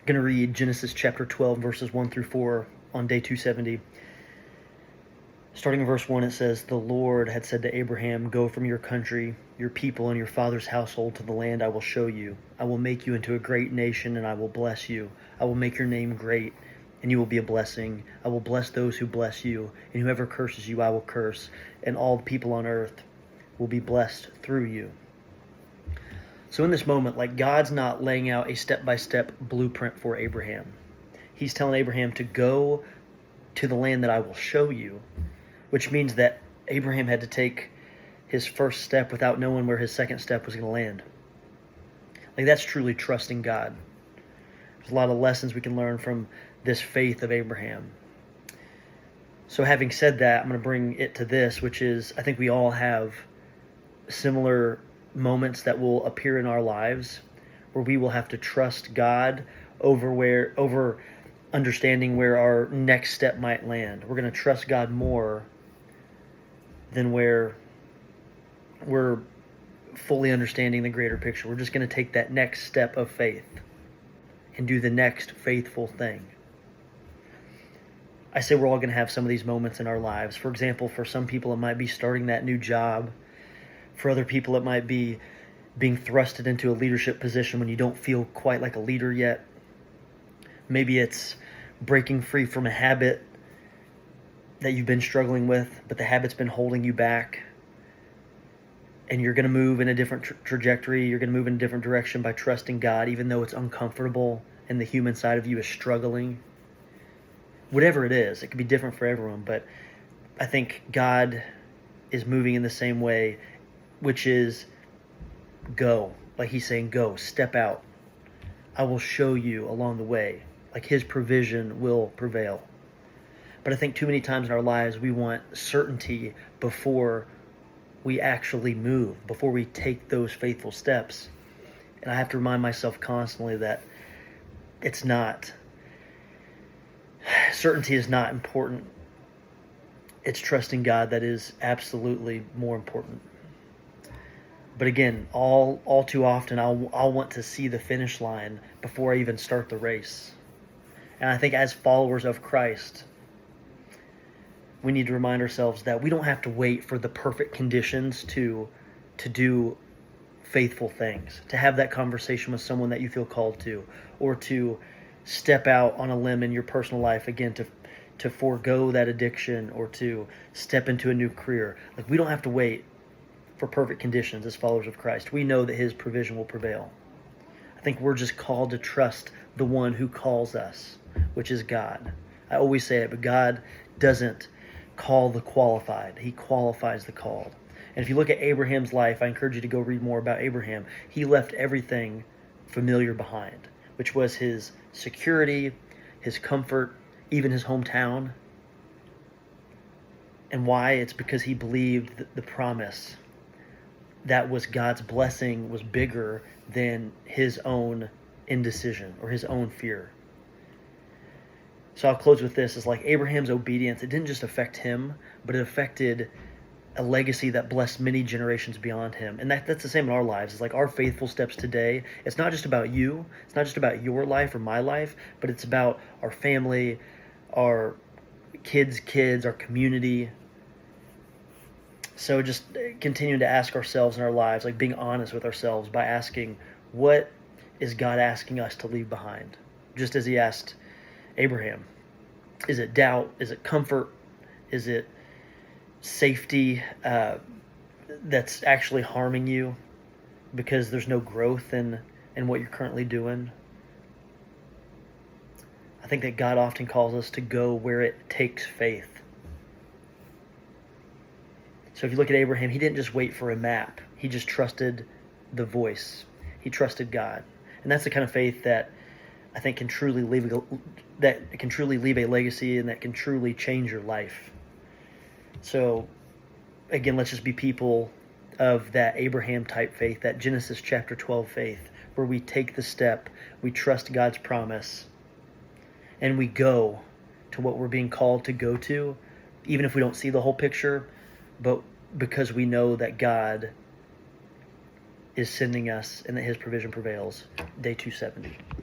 I'm going to read Genesis chapter 12, verses 1 through 4 on day 270. Starting in verse 1, it says, "The Lord had said to Abraham, 'Go from your country, your people, and your father's household to the land I will show you. I will make you into a great nation, and I will bless you. I will make your name great, and you will be a blessing. I will bless those who bless you, and whoever curses you I will curse, and all the people on earth will be blessed through you.'" So in this moment, like, God's not laying out a step-by-step blueprint for Abraham. He's telling Abraham to go to the land that I will show you, which means that Abraham had to take his first step without knowing where his second step was going to land. Like, that's truly trusting God. There's a lot of lessons we can learn from this faith of Abraham. So having said that, I'm going to bring it to this, which is, I think we all have similar moments that will appear in our lives where we will have to trust God over understanding where our next step might land. We're going to trust God more than where we're fully understanding the greater picture. We're just going to take that next step of faith and do the next faithful thing. I say we're all going to have some of these moments in our lives. For example, for some people, it might be starting that new job. For other people, it might be being thrusted into a leadership position when you don't feel quite like a leader yet. Maybe it's breaking free from a habit that you've been struggling with, but the habit's been holding you back. And you're going to move in a different trajectory. You're going to move in a different direction by trusting God, even though it's uncomfortable and the human side of you is struggling. Whatever it is, it could be different for everyone, but I think God is moving in the same way, which is go. Like, he's saying, go, step out. I will show you along the way. Like, his provision will prevail. But I think too many times in our lives we want certainty before we actually move, before we take those faithful steps. And I have to remind myself constantly that it's not. Certainty is not important. It's trusting God that is absolutely more important. But again, all too often, I'll want to see the finish line before I even start the race. And I think as followers of Christ, we need to remind ourselves that we don't have to wait for the perfect conditions to do faithful things, to have that conversation with someone that you feel called to, or to step out on a limb in your personal life, again, to forego that addiction or to step into a new career. Like, we don't have to wait for perfect conditions as followers of Christ. We know that his provision will prevail. I think we're just called to trust the one who calls us, which is God. I always say it, but God doesn't call the qualified. He qualifies the called. And if you look at Abraham's life, I encourage you to go read more about Abraham. He left everything familiar behind, which was his security, his comfort, even his hometown. And why? It's because he believed the promise that was God's blessing was bigger than his own indecision or his own fear. So I'll close with this. It's like Abraham's obedience, it didn't just affect him, but it affected a legacy that blessed many generations beyond him. And that's the same in our lives. It's like our faithful steps today. It's not just about you. It's not just about your life or my life, but it's about our family, our kids, our community. So just continuing to ask ourselves in our lives, like being honest with ourselves by asking, what is God asking us to leave behind? Just as he asked Abraham. Is it doubt? Is it comfort? Is it safety that's actually harming you because there's no growth in what you're currently doing? I think that God often calls us to go where it takes faith. So if you look at Abraham, he didn't just wait for a map. He just trusted the voice. He trusted God. And that's the kind of faith that I think can truly leave a legacy and that can truly change your life. So again, let's just be people of that Abraham type faith, that Genesis chapter 12 faith, where we take the step, we trust God's promise, and we go to what we're being called to go to, even if we don't see the whole picture, but because we know that God is sending us and that his provision prevails. Day 270.